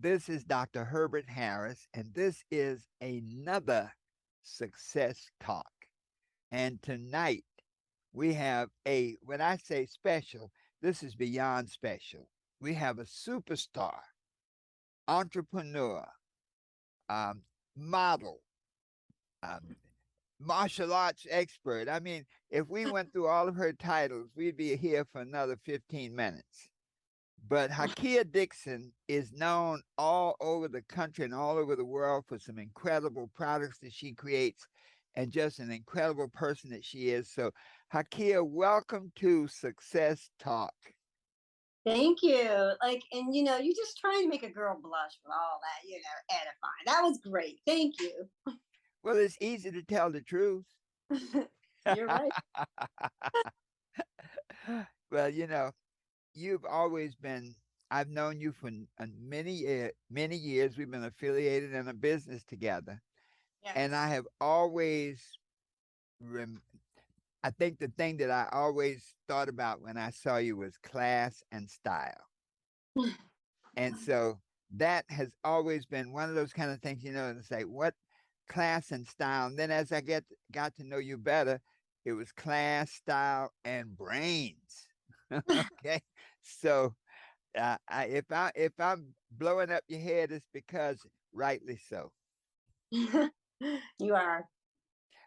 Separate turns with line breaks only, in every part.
This is Dr. Herbert Harris, and this is another Success Talk. And tonight we have when I say special, this is beyond special. We have a superstar, entrepreneur, um, model, um, martial arts expert. I mean, if we went through all of her titles, we'd be here for another 15 minutes. But Hakia Dixon is known all over the country and all over the world for some incredible products that she creates and just an incredible person that she is. So, Hakia, welcome to Success Talk.
Thank you. And you just trying to make a girl blush with all that, edifying. That was great. Thank you.
Well, it's easy to tell the truth.
You're right.
Well, you've always been, I've known you for many years. We've been affiliated in a business together. And I
Yes.
have always rem- I think the thing that I always thought about when I saw you was class and style. And so that has always been one of those kind of things, to say, what class and style. And then as I got to know you better, it was class, style, and brains. Okay. So if I'm blowing up your head, it's because rightly so.
You are.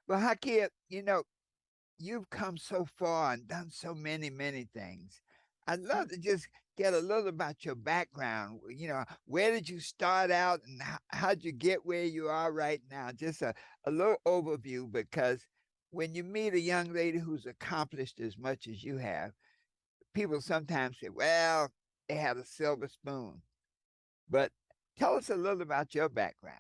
Well, Hakia, you've come so far and done so many things. I'd love to just get a little about your background. Where did you start out and how'd you get where you are right now? Just a little overview, because when you meet a young lady who's accomplished as much as you have, people sometimes say, well, they had a silver spoon. But tell us a little about your background.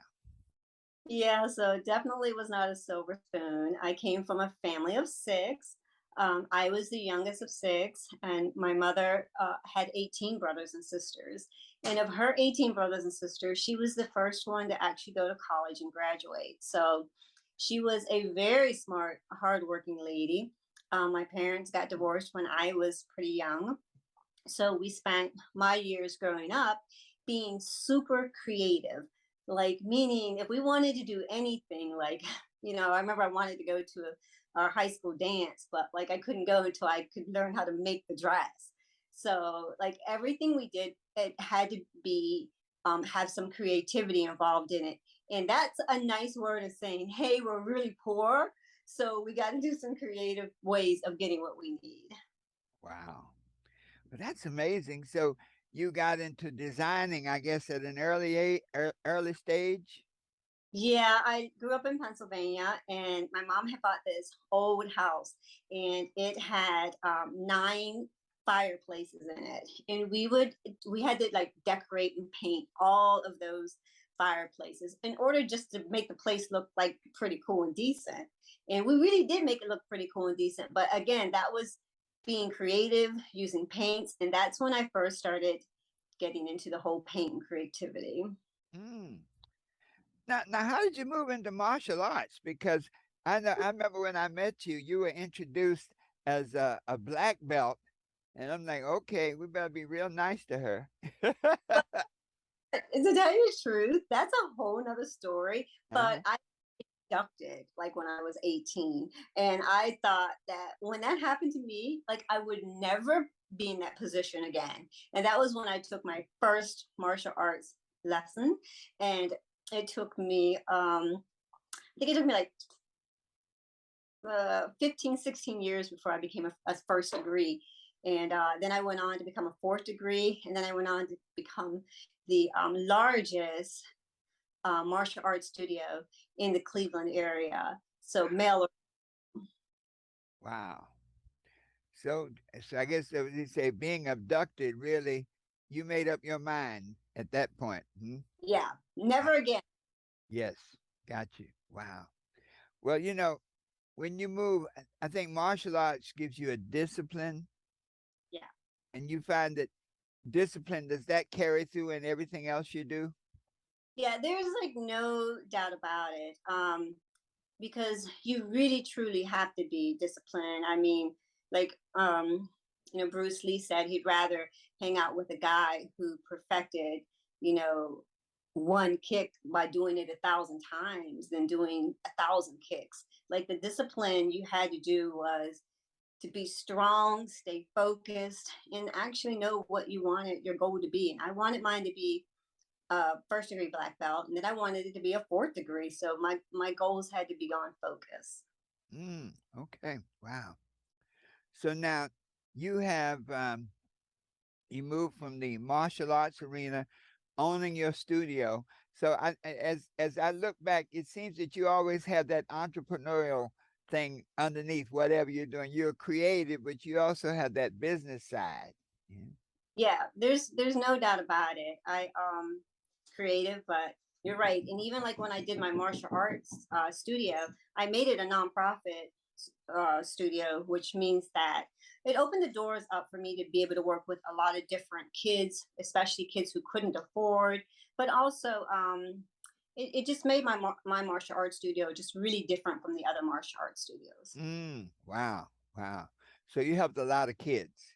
Yeah, so it definitely was not a silver spoon. I came from a family of six. I was the youngest of six, and my mother had 18 brothers and sisters. And of her 18 brothers and sisters, she was the first one to actually go to college and graduate. So she was a very smart, hardworking lady. My parents got divorced when I was pretty young. So we spent my years growing up being super creative, like meaning if we wanted to do anything, like, I remember I wanted to go to our high school dance, but like I couldn't go until I could learn how to make the dress. So like everything we did, it had to be have some creativity involved in it. And that's a nice word of saying, hey, we're really poor. So we got to do some creative ways of getting what we need.
Wow. Well, that's amazing. So you got into designing, I guess, at an early stage.
Yeah, I grew up in Pennsylvania, and my mom had bought this old house, and it had nine fireplaces in it, and we had to like decorate and paint all of those fireplaces in order just to make the place look like pretty cool and decent. And we really did make it look pretty cool and decent. But again, that was being creative, using paints, and that's when I first started getting into the whole paint and creativity.
Mm. Now, how did you move into martial arts? Because I remember when I met you, you were introduced as a black belt, and I'm like, okay, we better be real nice to her.
To tell you the truth, that's a whole nother story. But
Uh-huh.
I abducted like when I was 18. And I thought that when that happened to me, like I would never be in that position again. And that was when I took my first martial arts lesson. And it took me, I think it took me like 15, 16 years before I became a first degree. And then I went on to become a fourth degree. And then I went on to become the largest martial arts studio in the Cleveland area. So male.
Wow. So, so I guess they say being abducted, really, you made up your mind at that point. Hmm?
Yeah,
Wow.
never again.
Yes, got you. Wow. Well, when you move, I think martial arts gives you a discipline,
Yeah,
and you find that discipline, does that carry through in everything else you do?
yeah. There's like no doubt about it. Because you really truly have to be disciplined. I mean, like Bruce Lee said he'd rather hang out with a guy who perfected you know, one kick by doing it 1,000 times than doing 1,000 kicks. Like the discipline you had to do was to be strong, stay focused, and actually know what you wanted your goal to be. And I wanted mine to be a first degree black belt, and then I wanted it to be a fourth degree. So my goals had to be on focus.
Okay. Wow. So now you have you moved from the martial arts arena, owning your studio. So as I look back, it seems that you always have that entrepreneurial thing underneath whatever you're doing. You're creative, but you also have that business side. Yeah.
Yeah, there's no doubt about it. I creative, but you're right. And even like when I did my martial arts studio, I made it a nonprofit studio, which means that it opened the doors up for me to be able to work with a lot of different kids, especially kids who couldn't afford, but also it just made my martial arts studio just really different from the other martial arts studios.
Wow. Wow. So you helped a lot of kids.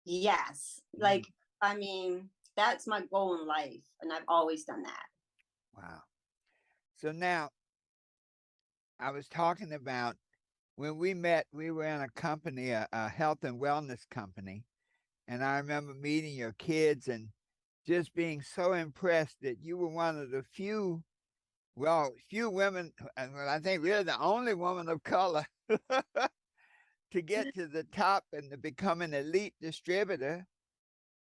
Yes,
Mm,
like I mean, that's my goal in life, and I've always done that.
wow. So now I was talking about when we met, we were in a company, a health and wellness company. And I remember meeting your kids and just being so impressed that you were one of the few, well, few women, and well, I think really the only woman of color to get to the top and to become an elite distributor.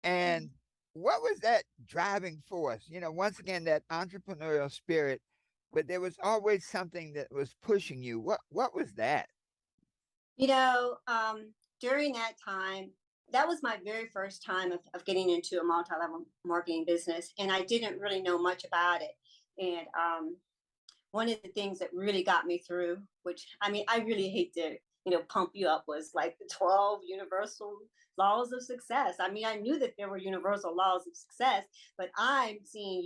And what was that driving force? Once again, that entrepreneurial spirit, but there was always something that was pushing you. What was that?
You know, during that time, that was my very first time of getting into a multi-level marketing business, and I didn't really know much about it. And one of the things that really got me through, which I mean, I really hate to, pump you up, was like the 12 universal laws of success. I mean, I knew that there were universal laws of success, but I'm seeing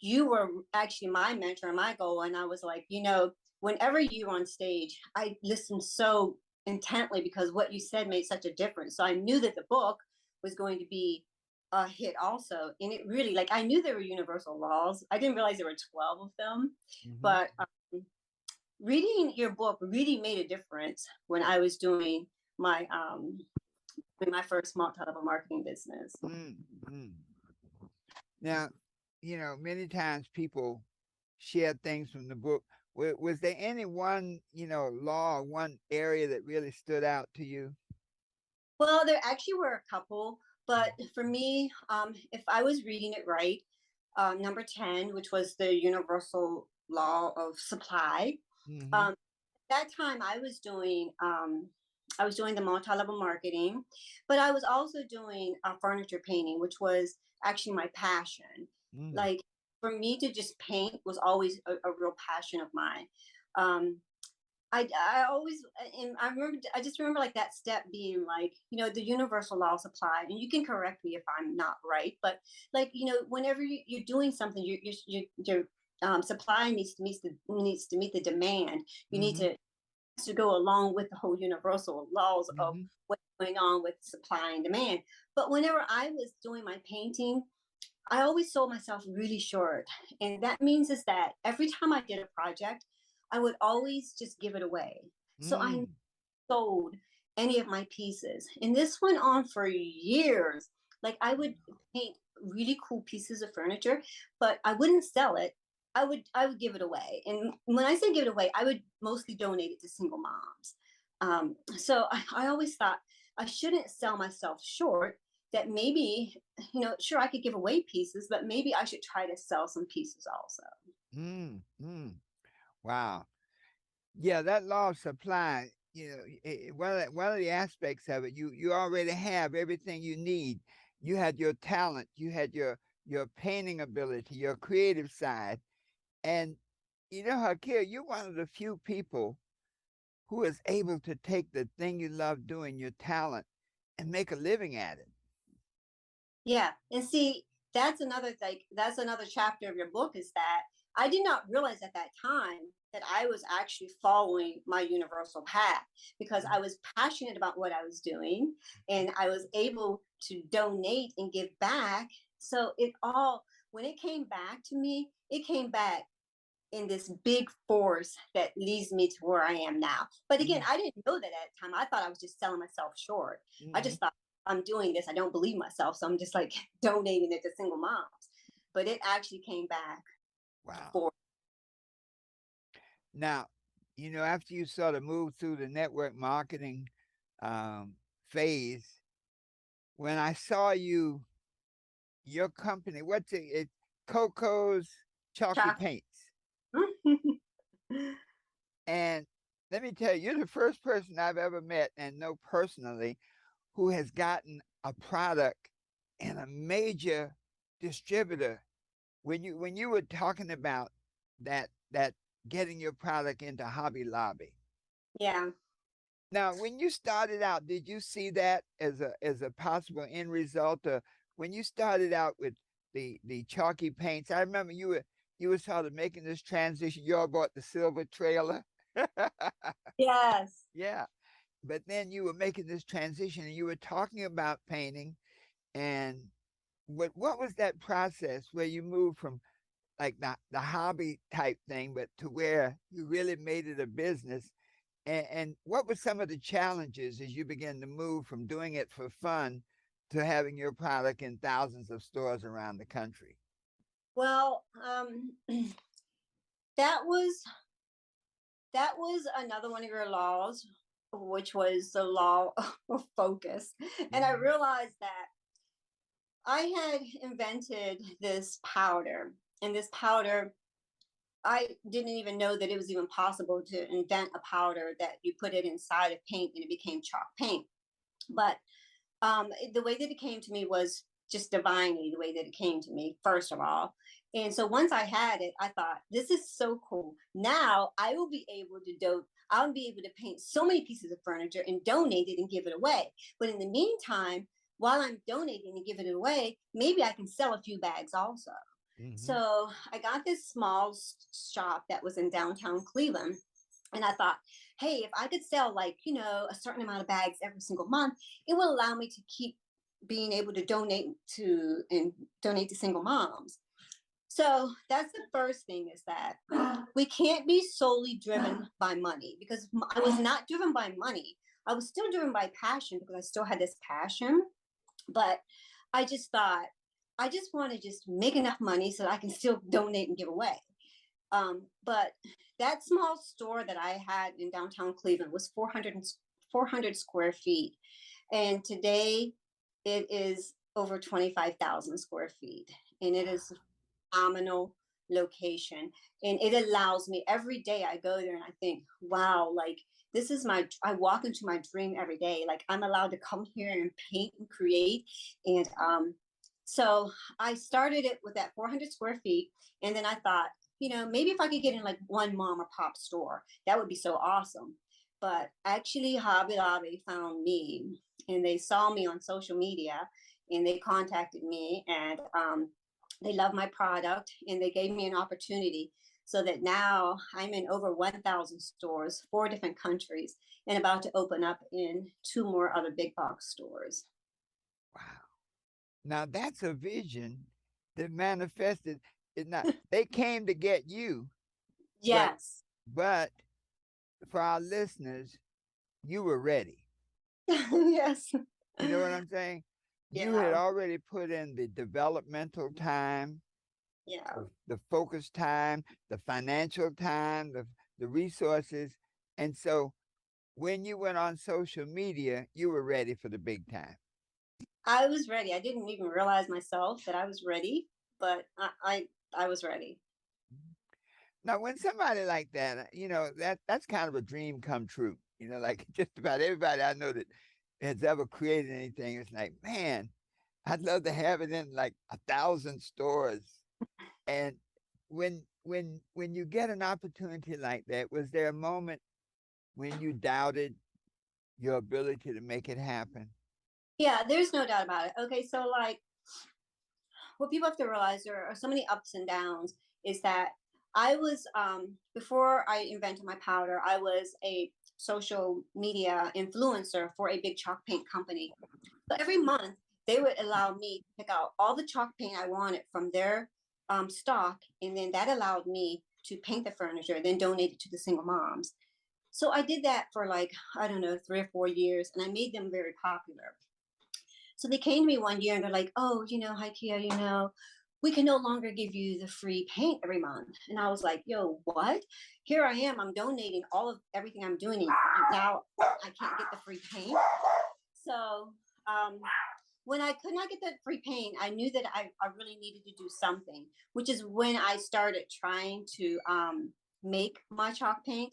you were actually my mentor and my goal. And I was like, whenever you were on stage, I listened so intently because what you said made such a difference. So I knew that the book was going to be a hit also. And it really, like, I knew there were universal laws. I didn't realize there were 12 of them,
Hmm.
but reading your book really made a difference when I was doing my my first multi-level marketing business.
Mm-hmm. Now, many times people share things from the book. Was there any one, law or one area that really stood out to you?
Well, there actually were a couple, but for me, if I was reading it right, number 10, which was the universal law of supply.
Hmm.
Um, that time I was doing the multi-level marketing, but I was also doing furniture painting, which was actually my passion.
Mm.
Like for me to just paint was always a real passion of mine. Um, I always and I just remember like that step being like, the universal law of supply, and you can correct me if I'm not right, but like, whenever you're doing something, your supply needs to meet the demand. You need
Mhm.
to go along with the whole universal laws of
Mhm.
what's going on with supply and demand. But whenever I was doing my painting, I always sold myself really short. And that means is that every time I did a project, I would always just give it away. So I
Mm.
sold any of my pieces. And this went on for years. Like I would paint really cool pieces of furniture, but I wouldn't sell it. I would give it away. And when I say give it away, I would mostly donate it to single moms. So I always thought I shouldn't sell myself short. That maybe, sure, I could give away pieces, but maybe I should try to sell some pieces also.
Mm. Mm. Wow. Yeah, that law of supply, one of the aspects of it, you already have everything you need. You had your talent, you had your painting ability, your creative side. And Hakia, you're one of the few people who is able to take the thing you love doing, your talent, and make a living at it.
Yeah. And see, that's another chapter of your book, is that I did not realize at that time that I was actually following my universal path because I was passionate about what I was doing and I was able to donate and give back. So it all, when it came back to me, it came back in this big force that leads me to where I am now. But again,
Mm-hmm.
I didn't know that at the time. I thought I was just selling myself short. I
Mm-hmm.
just thought, I'm doing this. I don't believe myself. So I'm just like donating it to single moms. But it actually came back
Wow.
for.
Now, after you sort of moved through the network marketing um, phase, when I saw your company, what's it? Coco's Chalky
Chocolate.
Paints. And let me tell you, you're the first person I've ever met and know personally who has gotten a product in a major distributor. When you were talking about that getting your product into Hobby Lobby.
Yeah.
Now, when you started out, did you see that as a possible end result? When you started out with the chalky paints, I remember you were sort of making this transition. You all bought the silver trailer.
Yes.
Yeah. But then you were making this transition and you were talking about painting and what was that process where you moved from like the hobby type thing, but to where you really made it a business? And what were some of the challenges as you began to move from doing it for fun to having your product in thousands of stores around the country?
Well, that was that was another one of your laws, which was the law of focus. And I
Mm-hmm.
realized that I had invented this powder, and this powder, I didn't even know that it was even possible to invent a powder that you put it inside of paint and it became chalk paint. But the way that it came to me was just divinely the way that it came to me, first of all. And so once I had it, I thought, this is so cool. Now I will be able to I'll be able to paint so many pieces of furniture and donate it and give it away. But in the meantime, while I'm donating and giving it away, maybe I can sell a few bags also.
Mm-hmm.
So I got this small shop that was in downtown Cleveland. And I thought, hey, if I could sell like, a certain amount of bags every single month, it will allow me to keep being able to donate to single moms. So that's the first thing, is that we can't be solely driven by money, because I was not driven by money. I was still driven by passion because I still had this passion. But I just thought, I just want to just make enough money so that I can still donate and give away. But that small store that I had in downtown Cleveland was 400 square feet. And today it is over 25,000 square feet. And it is a phenomenal location. And it allows me, every day I go there and I think, wow, like this is I walk into my dream every day. Like I'm allowed to come here and paint and create. And so I started it with that 400 square feet. And then I thought, maybe if I could get in like one mom or pop store, that would be so awesome. But actually, Hobby Lobby found me, and they saw me on social media, and they contacted me, and they love my product, and they gave me an opportunity, so that now I'm in over 1,000 stores, 4 different countries, and about to open up in 2 more other big box stores.
Wow. Now that's a vision that manifested. It not they came to get you, but
Yes.
but for our listeners, you were ready.
Yes.
You know what I'm saying? You had
Yeah.
already put in the developmental time,
Yeah.
the focus time, the financial time, the resources. And so when you went on social media, you were ready for the big time.
I was ready. I didn't even realize myself that I was ready, but I was ready.
Now, when somebody like that, that's kind of a dream come true. Like just about everybody I know that has ever created anything, it's like, man, I'd love to have it in like 1,000 stores. And when you get an opportunity like that, was there a moment when you doubted your ability to make it happen?
Yeah, there's no doubt about it. Okay, so like what people have to realize, there are so many ups and downs, is that I was before I invented my powder, I was a social media influencer for a big chalk paint company. So every month they would allow me to pick out all the chalk paint I wanted from their stock, and then that allowed me to paint the furniture, then donate it to the single moms. So I did that for like, I don't know, 3 or 4 years, and I made them very popular. So they came to me one year and they're like, oh, Hikia, we can no longer give you the free paint every month. And I was like, yo, what? Here I am. I'm donating all of everything I'm doing. And now I can't get the free paint. So when I could not get that free paint, I knew that I really needed to do something, which is when I started trying to make my chalk paint.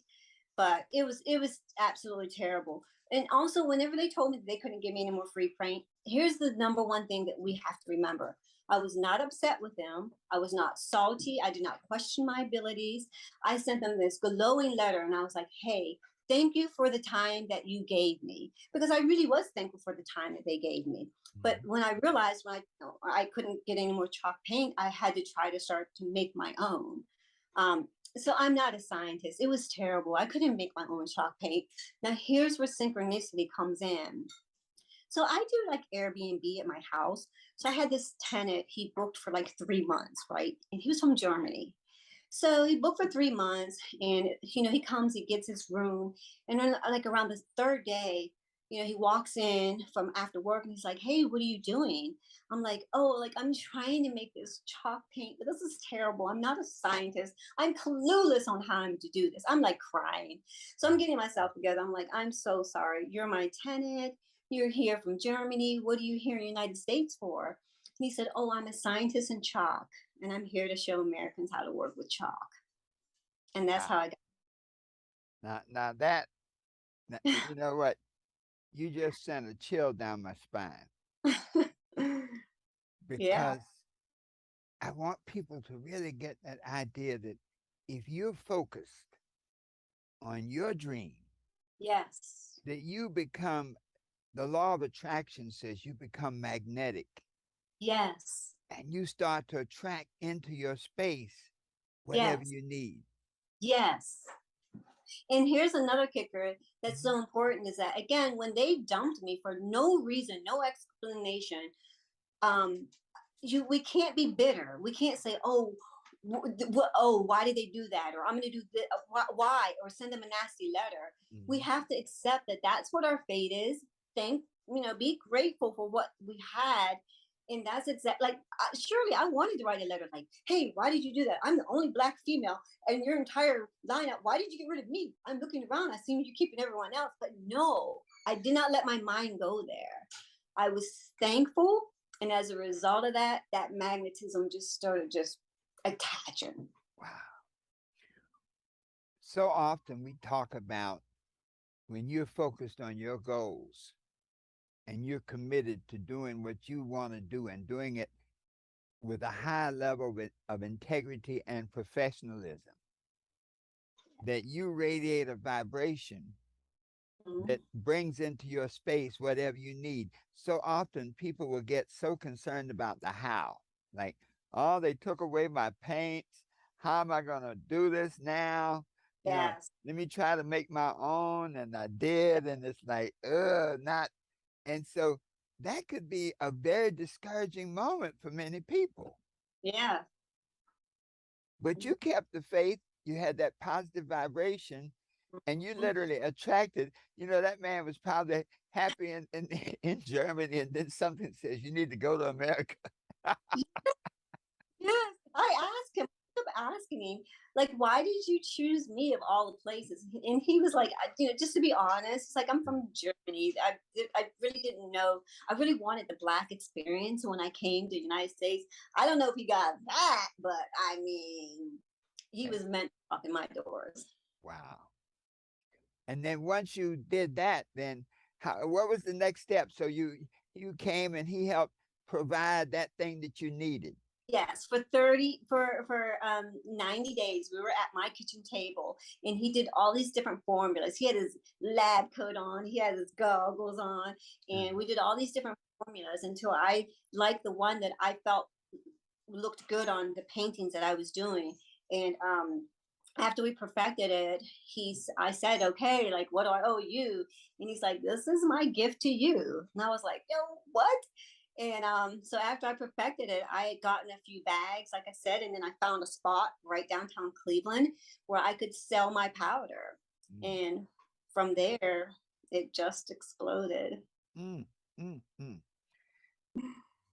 But it was absolutely terrible. And also, whenever they told me that they couldn't give me any more free paint, here's the number one thing that we have to remember. I was not upset with them. I was not salty. I did not question my abilities. I sent them this glowing letter and I was like, hey, thank you for the time that you gave me. Because I really was thankful for the time that they gave me. But when I realized I couldn't get any more chalk paint, I had to try to start to make my own. So I'm not a scientist. It was terrible. I couldn't make my own chalk paint. Now here's where synchronicity comes in. So I do like Airbnb at my house. So I had this tenant, he booked for like 3 months, right? And he was from Germany. So he booked for 3 months and, he comes, he gets his room. And then like around the third day, he walks in from after work and he's like, hey, what are you doing? I'm like, oh, like I'm trying to make this chalk paint, but this is terrible. I'm not a scientist. I'm clueless on how to do this. I'm like crying. So I'm getting myself together. I'm like, I'm so sorry. You're my tenant. You're here from Germany. What are you here in the United States for? And he said, oh, I'm a scientist in chalk and I'm here to show Americans how to work with chalk. And that's how I
Now that, you know what? You just sent a chill down my spine
got. Yeah.
because I want people to really get that idea that if you're focused on your dream,
Yes.
that you become, the law of attraction says you become magnetic
Yes.
and you start to attract into your space whatever
Yes.
you need.
Yes. And here's another kicker that's
Mhm.
so important is that again, when they dumped me for no reason, no explanation, um, we can't be bitter. We can't say, oh, why did they do that? Or I'm going to do this. Why? Or send them a nasty letter. We
Mhm.
have to accept that that's what our fate is. Be grateful for what we had. And that's like, surely I wanted to write a letter like, hey, why did you do that? I'm the only Black female and your entire lineup. Why did you get rid of me? I'm looking around. I see you keeping everyone else. But no, I did not let my mind go there. I was thankful, and as a result of that, that magnetism just started just attaching.
Wow. So often we talk about when you're focused on your goals and you're committed to doing what you want to do and doing it with a high level of integrity and professionalism, that you radiate a vibration
Mhm.
that brings into your space whatever you need. So often people will get so concerned about the how. Like, oh, they took away my paints. How am I going to do this now?
Yes.
Let me try to make my own. And I did. And it's like, not. And so that could be a very discouraging moment for many people.
Yeah.
But you kept the faith. You had that positive vibration and you
Mhm.
literally attracted, that man was probably happy in, in Germany, and then something says you need to go to America.
Yes. I asked him, I kept asking him, like, why did you choose me of all the places? And he was like, just to be honest, it's like, I'm from Germany. I really didn't know. I really wanted the Black experience when I came to the United States. I don't know if he got that, but I mean, he
Okay.
was meant to walk in my doors.
Wow. And then once you did that, then what was the next step? So you came and he helped provide that thing that you needed.
Yes, for 90 days we were at my kitchen table and he did all these different formulas. He had his lab coat on, he had his goggles on, and we did all these different formulas until I liked the one that I felt looked good on the paintings that I was doing. And after we perfected it, I said, okay, like what do I owe you? And he's like, this is my gift to you. And I was like, yo, what? And so after I perfected it, I had gotten a few bags, like I said, and then I found a spot right downtown Cleveland where I could sell my powder.
Mm,
And from there, it just exploded.
mm, mm.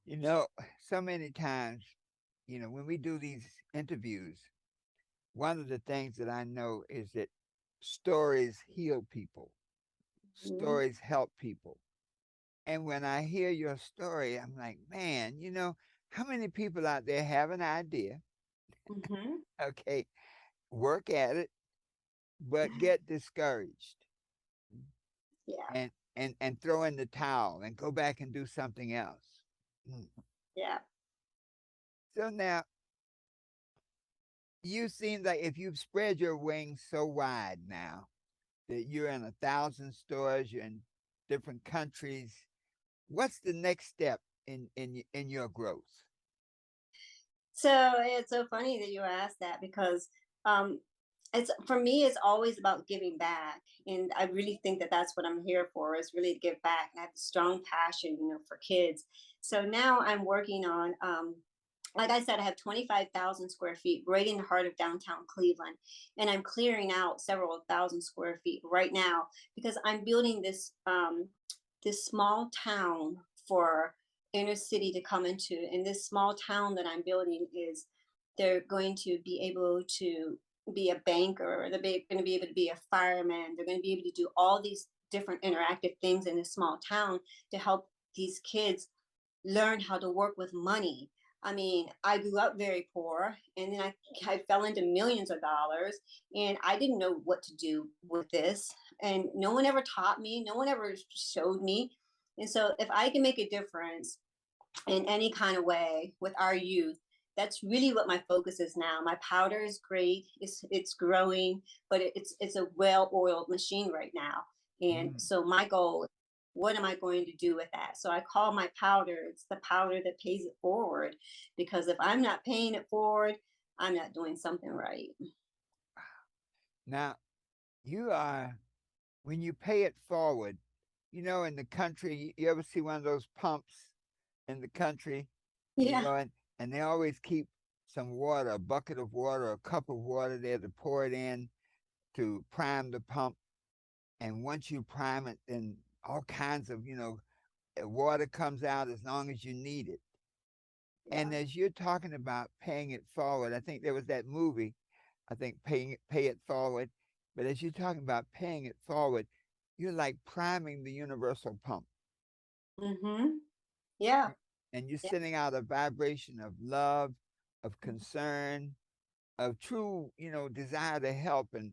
You know, so many times, when we do these interviews, one of the things that I know is that stories heal people,
Mhm.
stories help people. And when I hear your story, I'm like, man, how many people out there have an idea,
Mhm.
okay, work at it, but get discouraged
Yeah.
and throw in the towel and go back and do something else. Mm.
Yeah.
So now you seem like if you've spread your wings so wide now that you're in 1,000 stores, you're in different countries. What's the next step in your growth?
So it's so funny that you asked that because um, it's for me. It's always about giving back, and I really think that that's what I'm here for. Is really to give back, and I have a strong passion, for kids. So now I'm working on. Like I said, I have 25,000 square feet right in the heart of downtown Cleveland. And I'm clearing out several thousand square feet right now because I'm building this small town for inner city to come into. And this small town that I'm building is they're going to be able to be a banker, they're going to be able to be a fireman, they're going to be able to do all these different interactive things in this small town to help these kids learn how to work with money. I mean, I grew up very poor and then I fell into millions of dollars and I didn't know what to do with this. And no one ever taught me, no one ever showed me. And so, if I can make a difference in any kind of way with our youth, that's really what my focus is now. My powder is great, it's growing, but it's a well-oiled machine right now. And
Mm.
so my goal, what am I going to do with that? So I call my powder, it's the powder that pays it forward. Because if I'm not paying it forward, I'm not doing something right.
Now, you are, when you pay it forward, in the country, you ever see one of those pumps in the country,
Yeah.
and they always keep some water, a bucket of water, a cup of water there to pour it in to prime the pump. And once you prime it, then all kinds of, water comes out as long as you need it.
Yeah.
And as you're talking about paying it forward, I think there was that movie, I think Pay It Forward. But as you're talking about paying it forward, you're like priming the universal pump.
Mhm. Yeah.
And you're
Yeah.
sending out a vibration of love, of concern, of true, desire to help and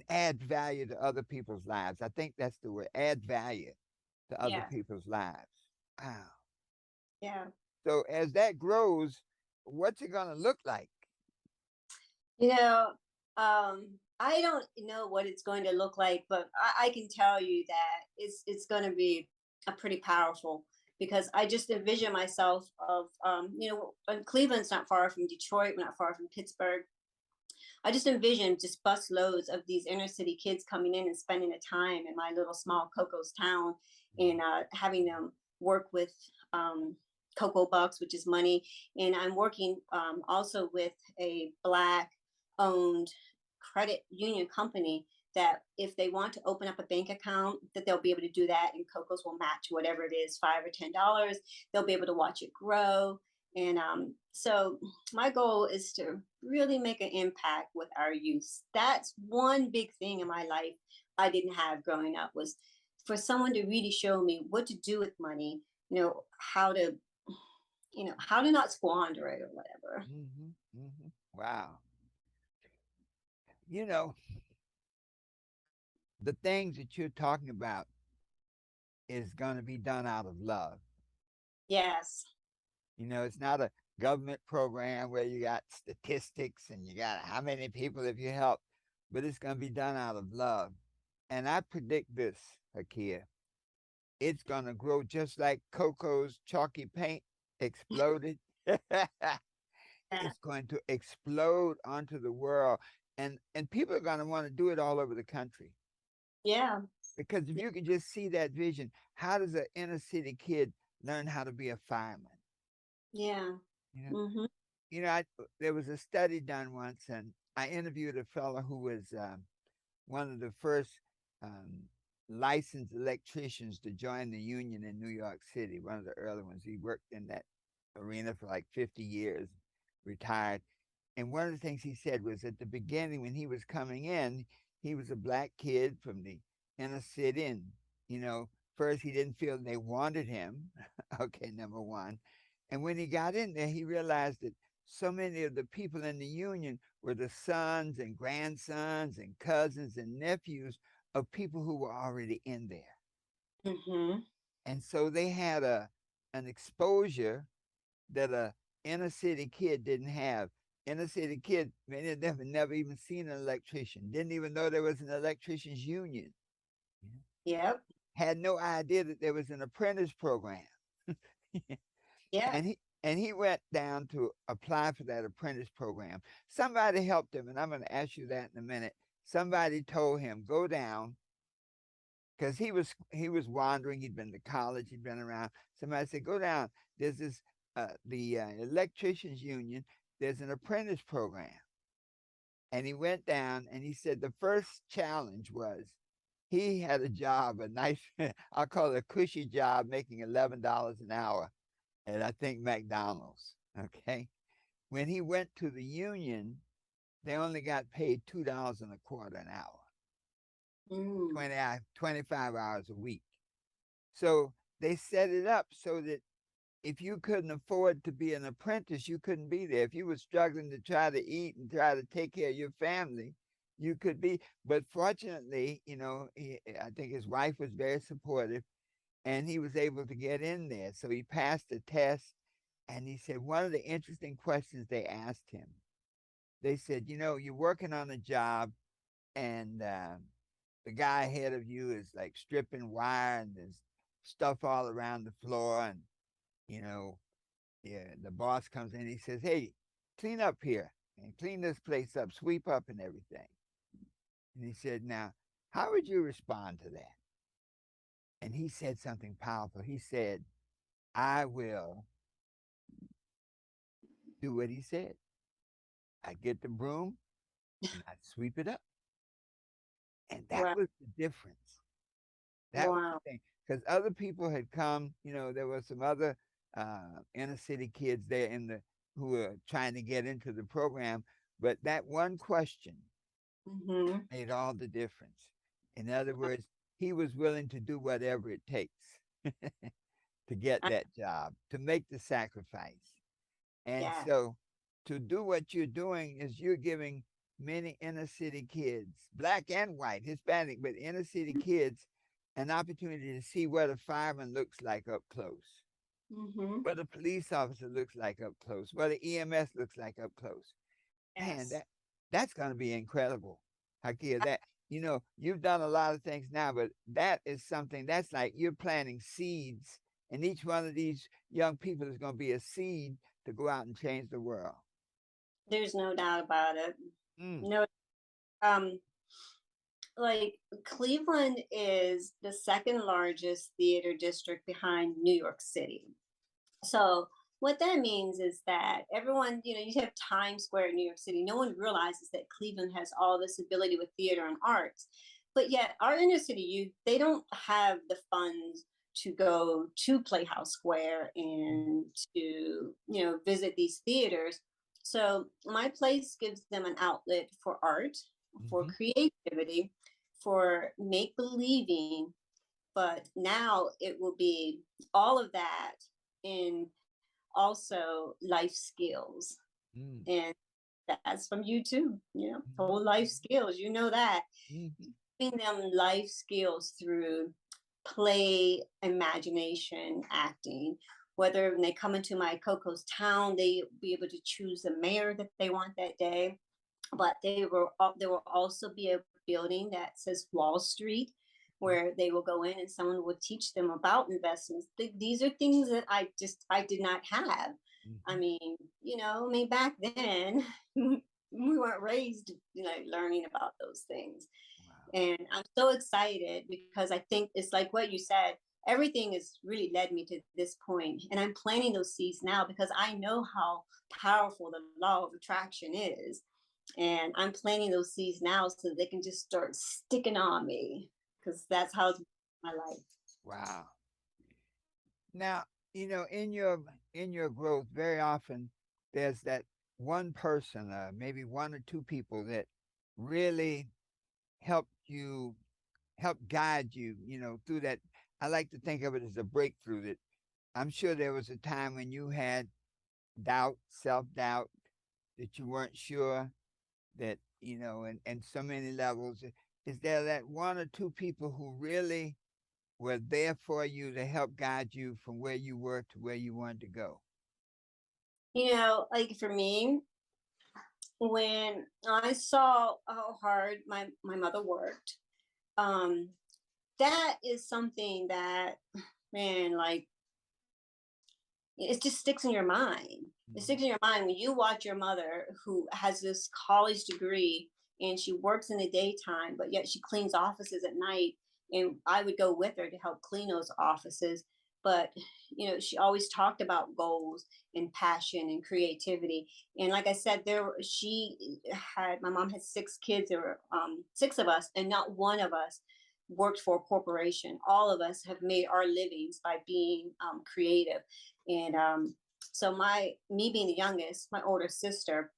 add value to other people's lives. I think that's the word, add value to other
Yeah.
people's lives. Wow.
Yeah.
So as that grows, what's it gonna look like?
You know, I don't know what it's going to look like, but I can tell you that it's going to be a pretty powerful because I just envision myself of and Cleveland's not far from Detroit, we're not far from Pittsburgh. I just envision just bus loads of these inner city kids coming in and spending the time in my little small Coco's town and having them work with Cocoa Bucks, which is money. And I'm working also with a Black owned credit union company that if they want to open up a bank account that they'll be able to do that and Coco's will match whatever it is, $5 or $10. They'll be able to watch it grow. And so my goal is to really make an impact with our youth. That's one big thing in my life I didn't have growing up was for someone to really show me what to do with money, how to, how to not squander it or whatever.
Wow. You know, the things that you're talking about is going to be done out of love.
Yes.
It's not a government program where you got statistics and you got how many people have you helped, but it's going to be done out of love. And I predict this, Hakia. It's going to grow just like Coco's chalky paint exploded.
Yeah.
It's going to explode onto the world. And people are going to want to do it all over the country.
Yeah.
Because if you can just see that vision, how does an inner city kid learn how to be a fireman.
Yeah.
You know,
Mhm.
there was a study done once, and I interviewed a fellow who was one of the first um, licensed electricians to join the union in New York City, one of the early ones. He worked in that arena for like 50 years, retired. And one of the things he said was at the beginning, when he was coming in, he was a black kid from the inner city. And, first he didn't feel they wanted him. Okay, number one. And when he got in there, he realized that so many of the people in the union were the sons and grandsons and cousins and nephews of people who were already in there.
Mhm.
And so they had an exposure that a inner city kid didn't have. Inner city kid, many of them had never even seen an electrician, didn't even know there was an electricians union,
Yep.
had no idea that there was an apprentice program.
Yeah.
And he went down to apply for that apprentice program. Somebody helped him, and I'm going to ask you that in a minute. Somebody told him, go down, because he was wandering. He'd been to college. He'd been around. Somebody said, "Go down. There's this the electricians union. There's an apprentice program." And he went down, and he said the first challenge was he had a job, a nice, I'll call it a cushy job, making $11 an hour at I think McDonald's. Okay. When he went to the union, they only got paid $2 and a quarter an hour,
Mm.
25 hours a week. So they set it up so that if you couldn't afford to be an apprentice, you couldn't be there. If you were struggling to try to eat and try to take care of your family, you could be. But fortunately, I think his wife was very supportive and he was able to get in there. So he passed the test. And he said, one of the interesting questions they asked him, they said, you're working on a job and the guy ahead of you is like stripping wire and there's stuff all around the floor. And, you know, yeah, the boss comes in, he says, hey, clean up here and clean this place up, sweep up and everything. And he said, now, how would you respond to that? And he said something powerful. He said, I will do what he said. I get the broom and I sweep it up. And that
Wow.
was the difference. That was the
Wow.
thing. Because other people had come, there were some other inner city kids there who were trying to get into the program. But that one question
Mhm.
made all the difference. In other words, he was willing to do whatever it takes to get
I,
that job, to make the sacrifice. And
yeah.
so to do what you're doing is you're giving many inner city kids, black and white, Hispanic, but inner city kids, an opportunity to see what a fireman looks like up close,
Mhm.
what a police officer looks like up close, what an EMS looks like up close. Man,
Yes.
that's going to be incredible, Hakia. That you've done a lot of things now, but that is something that's like you're planting seeds, and each one of these young people is going to be a seed to go out and change the world.
There's no doubt about it.
Mm,
No. Um. Like Cleveland is the second largest theater district behind New York City. So what that means is that everyone, you have Times Square in New York City. No one realizes that Cleveland has all this ability with theater and arts. But yet our inner city youth, they don't have the funds to go to Playhouse Square
mm,
and to, visit these theaters. So my place gives them an outlet for art, for
mhm,
creativity, for make believing, but now it will be all of that in also life skills.
mm,
And that's from you too,
mhm,
whole life skills, that.
mhm,
Giving them life skills through play, imagination, acting. Whether when they come into my Coco's town, they be able to choose the mayor that they want that day. But there will also be a building that says Wall Street, where they will go in and someone will teach them about investments. These are things that I did not have. I
mhm.
mean, back then we weren't raised, learning about those things.
Wow.
And I'm so excited because I think it's like what you said. everything has really led me to this point. And I'm planting those seeds now because I know how powerful the law of attraction is. And I'm planting those seeds now so they can just start sticking on me because that's how it's my life.
Wow. Now, in your growth, very often there's that one person, maybe one or two people that really help you, help guide you, through that. I like to think of it as a breakthrough. That I'm sure there was a time when you had doubt, self doubt, that you weren't sure that, and so many levels. Is there that one or two people who really were there for you to help guide you from where you were to where you wanted to go?
Like for me, when I saw how hard my mother worked, um, that is something that, man, like it just sticks in your mind. It
Mhm.
sticks in your mind when you watch your mother who has this college degree and she works in the daytime, but yet she cleans offices at night. And I would go with her to help clean those offices. But she always talked about goals and passion and creativity. And like I said, she had my mom had 6 kids. There were 6 of us, and not one of us worked for a corporation. All of us have made our livings by being creative. And so me being the youngest, my older sister,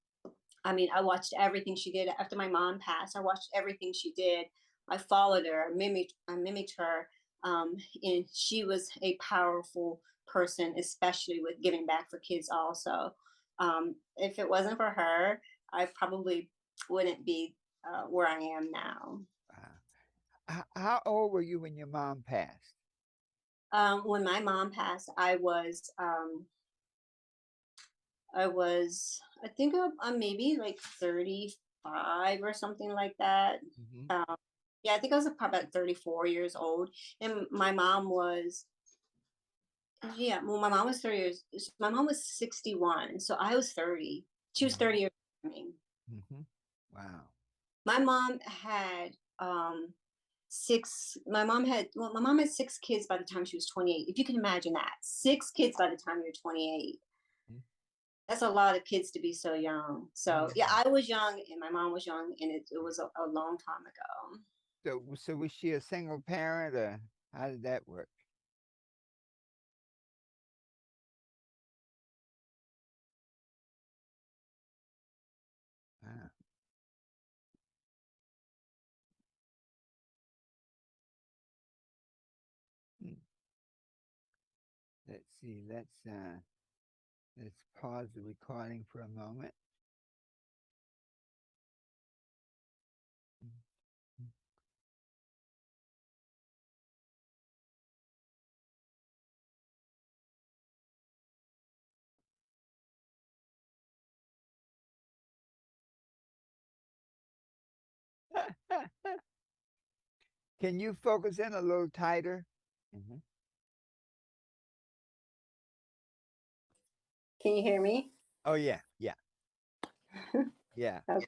I mean, I watched everything she did after my mom passed. I watched everything she did. I followed her, I mimicked her. And she was a powerful person, especially with giving back for kids also. If it wasn't for her, I probably wouldn't be where I am now.
How old were you when your mom passed?
When my mom passed, I think I'm maybe like 35 or something like that.
Hmm.
Um, yeah, I think I was probably about 34 years old. And my mom was, yeah, well, my mom was 30 years, my mom was 61. So I was 30. She was
Hmm.
30 years older than me.
Hmm. Wow.
My mom had, my mom had 6 kids by the time she was 28. If you can imagine that, 6 kids by the time you're 28. That's a lot of kids to be so young. So yeah,
Hmm.
I was young and my mom was young, and it was a long time ago.
So was she a single parent, or how did that work? Ah, hmm. Let's see. Let's pause the recording for a moment. Can you focus in a little tighter? Hmm.
Can you hear me?
Oh yeah, yeah, yeah.
Okay.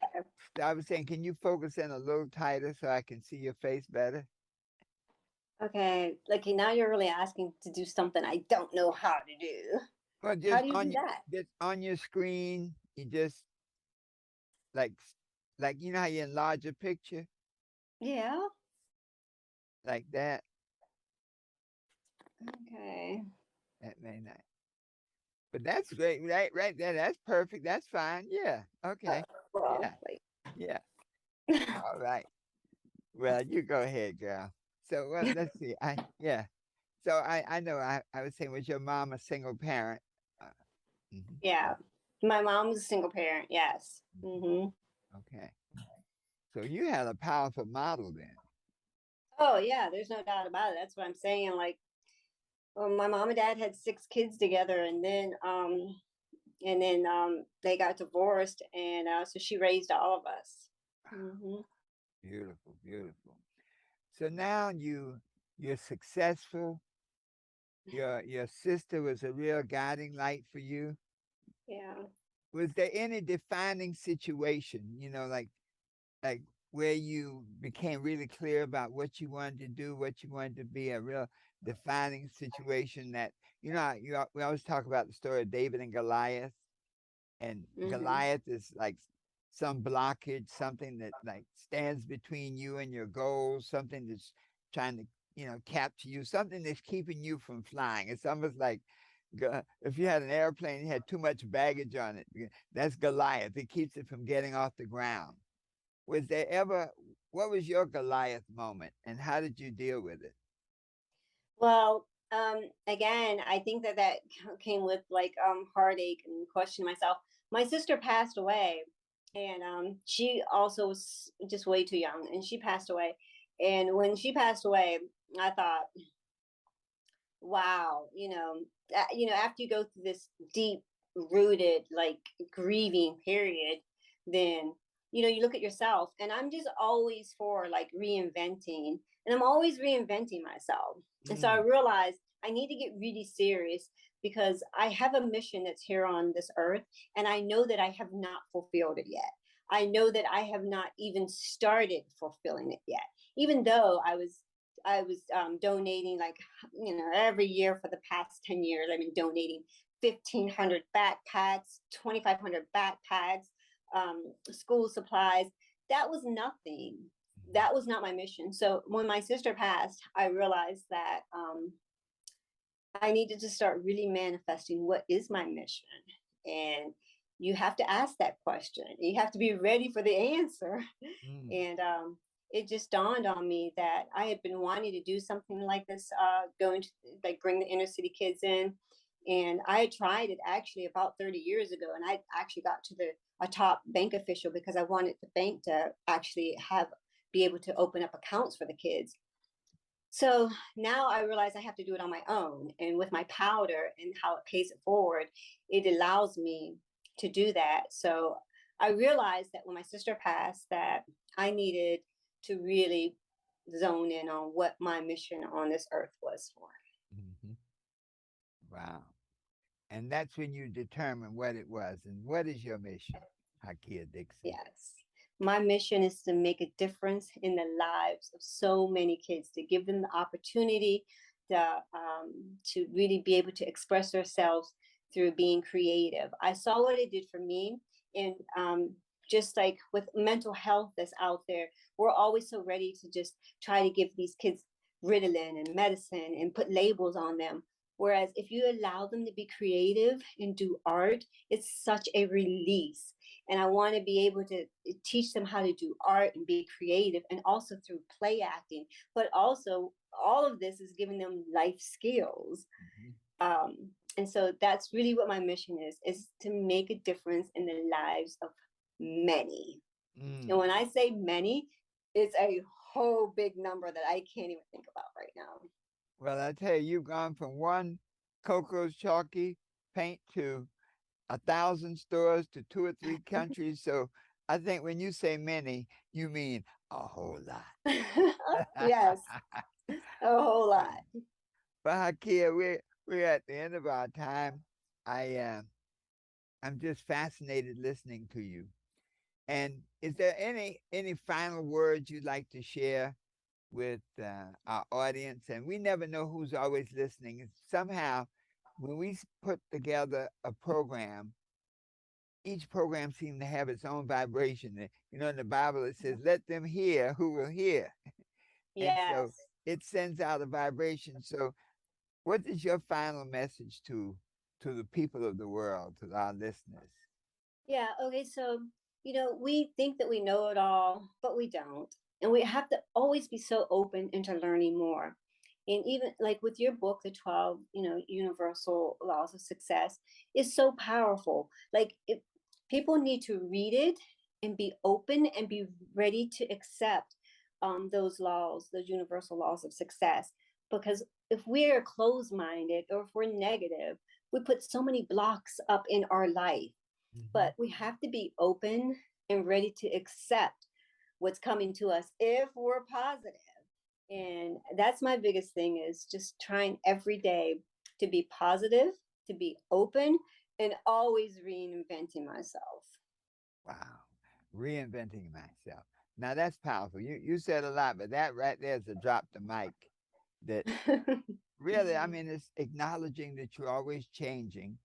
I was saying, can you focus in a little tighter so I can see your face better?
Okay. Like now you're really asking to do something I don't know how to do.
Well,
How do you do that?
just on your screen, you just like how you enlarge a picture
Yeah.
like that.
Okay.
That may not, but that's great, right? Right there, that's perfect. That's fine. Yeah.
Uh,
Okay.
well,
Yeah. Yeah. All right. Well, you go ahead, girl. So, well, let's see. Yeah. So I know I was saying, was your mom a single parent? Uh, mhm.
yeah. My mom was a single parent. Yes.
Mhm.
Hmm.
Okay. So you had a powerful model then.
Oh yeah. There's no doubt about it. That's what I'm saying. Like, well, my mom and dad had 6 kids together, and then they got divorced, and so she raised all of us. Hmm.
Beautiful, beautiful. So now you're successful. Your sister was a real guiding light for you.
Yeah.
Was there any defining situation, like where you became really clear about what you wanted to do, what you wanted to be, a real defining situation that, we always talk about the story of David and Goliath, and
Hmm.
Goliath is like some blockage, something that like stands between you and your goals, something that's trying to, capture you, something that's keeping you from flying. It's almost like if you had an airplane, you had too much baggage on it. That's Goliath. It keeps it from getting off the ground. Was there ever, what was your Goliath moment and how did you deal with it?
Well, again, I think that came with like heartache and questioning myself. My sister passed away, and she also was just way too young, and she passed away. And when she passed away, I thought, wow, after you go through this deep rooted like grieving period, then you look at yourself, and I'm just always for like reinventing, and I'm always reinventing myself. And so I
Mm,
realized I need to get really serious because I have a mission that's here on this earth, and I know that I have not fulfilled it yet. I know that I have not even started fulfilling it yet, even though I was donating like every year for the past 10 years. I've been donating 1,500 backpacks, 2,500 backpacks, school supplies. That was nothing. That was not my mission. So when my sister passed, I realized that I needed to start really manifesting what is my mission. And you have to ask that question. You have to be ready for the answer.
mm,
And it just dawned on me that I had been wanting to do something like this, going to like bring the inner city kids in. And I had tried it actually about 30 years ago. And I actually got to a top bank official because I wanted the bank to actually be able to open up accounts for the kids. So now I realize I have to do it on my own. And with my powder and how it pays it forward, it allows me to do that. So I realized that when my sister passed, that I needed to really zone in on what my mission on this earth was for.
mm-hmm. Wow. And that's when you determine what it was. And what is your mission, Hakia Dixon?
Yes. My mission is to make a difference in the lives of so many kids, to give them the opportunity to really be able to express themselves through being creative. I saw what it did for me. And just like with mental health that's out there, we're always so ready to just try to give these kids Ritalin and medicine and put labels on them. Whereas if you allow them to be creative and do art, it's such a release. And I want to be able to teach them how to do art and be creative, and also through play acting. But also, all of this is giving them life skills.
Mm-hmm.
Um, and so that's really what my mission is to make a difference in the lives of many. And
Mm.
when I say many, it's a whole big number that I can't even think about right now.
Well, I tell you, you've gone from one Coco's chalky paint to 1,000 stores to 2 or 3 countries. So I think when you say many, you mean a whole lot.
Yes, a whole lot.
But Hakia, we're at the end of our time. I I'm just fascinated listening to you. And is there any final words you'd like to share with our audience? And we never know who's always listening. And somehow, when we put together a program, each program seems to have its own vibration. In the Bible it says, "Let them hear who will hear," and so
Yes.
it sends out a vibration. So, what is your final message to the people of the world, to our listeners?
Yeah. Okay. So, we think that we know it all, but we don't. And we have to always be so open into learning more. And even like with your book, The 12, Universal Laws of Success is so powerful. Like, people need to read it and be open and be ready to accept those laws, those universal laws of success. Because if we're closed minded or if we're negative, we put so many blocks up in our life,
Mm-hmm.
but we have to be open and ready to accept what's coming to us if we're positive. And that's my biggest thing, is just trying every day to be positive, to be open, and always reinventing myself.
Wow, reinventing myself. Now that's powerful. You said a lot, but that right there is a drop the mic. that really, I mean, it's acknowledging that you're always changing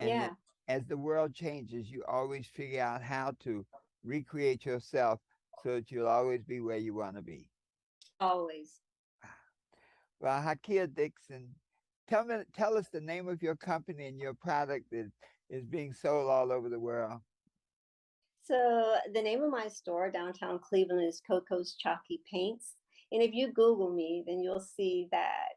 and that
Yeah,
as the world changes, you always figure out how to recreate yourself so that you'll always be where you want to be.
always.
Well, Hakia Dixon, tell us the name of your company and your product that is being sold all over the world.
So the name of my store downtown Cleveland is Coco's Chalky Paints. And if you Google me, then you'll see that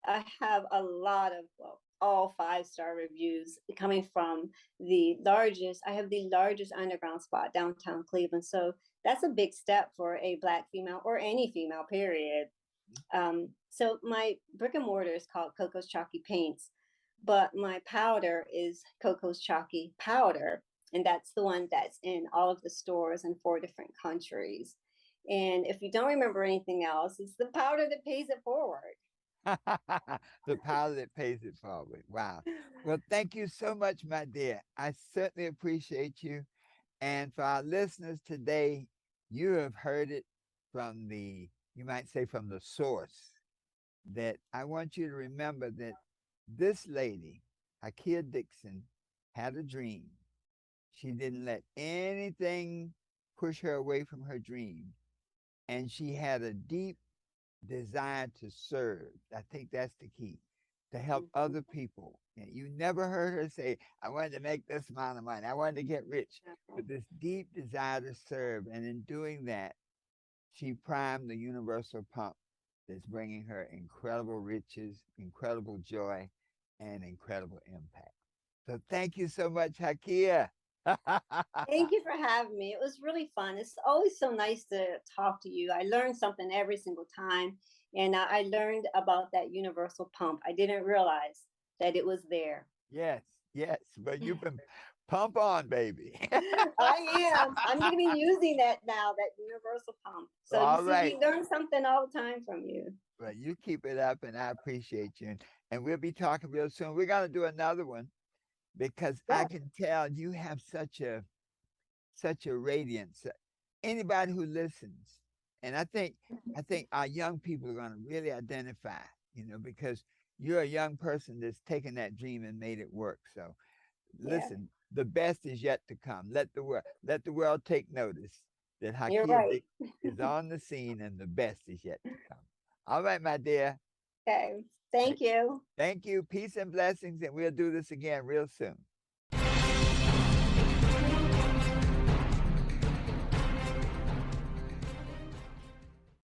I have a lot of, well, all 5-star reviews coming from the largest. I have the largest underground spot downtown Cleveland. So that's a big step for a Black female or any female, period. So my brick and mortar is called Coco's Chalky Paints, but my powder is Coco's Chalky Powder. And that's the one that's in all of the stores in 4 different countries. And if you don't remember anything else, it's the powder that pays it forward.
The power that pays it forward. Wow. Well, thank you so much, my dear. I certainly appreciate you. And for our listeners today, you have heard it from you might say, from the source, that I want you to remember that this lady, Hakia Dixon, had a dream. She didn't let anything push her away from her dream. And she had a deep desire to serve. I think that's the key, to help
Mhm.
other people. And you never heard her say, I wanted to make this amount of money. I wanted to get rich. But this deep desire to serve. And in doing that, she primed the universal pump that's bringing her incredible riches, incredible joy, and incredible impact. So thank you so much, Hakia.
Thank you for having me. It was really fun. It's always so nice to talk to you. I learned something every single time. And I learned about that universal pump. I didn't realize that it was there.
Yes, yes. But you've been pump on, baby.
I am. I'm going to be using that now, that universal pump. So you
All
see,
right.
we learn something all the time from you.
Well, you keep it up, and I appreciate you. And we'll be talking real soon. We're going to do another one because I
Yeah,
can tell you have such a radiance. Anybody who listens, and I think our young people are going to really identify, because you're a young person that's taken that dream and made it work. So
yeah,
listen, the best is yet to come. Let the world take notice that
you're
Hakia
right.
Dick is on the scene and the best is yet to come. All right, my dear.
Okay. Thank you.
Thank you. Peace and blessings, and we'll do this again real soon.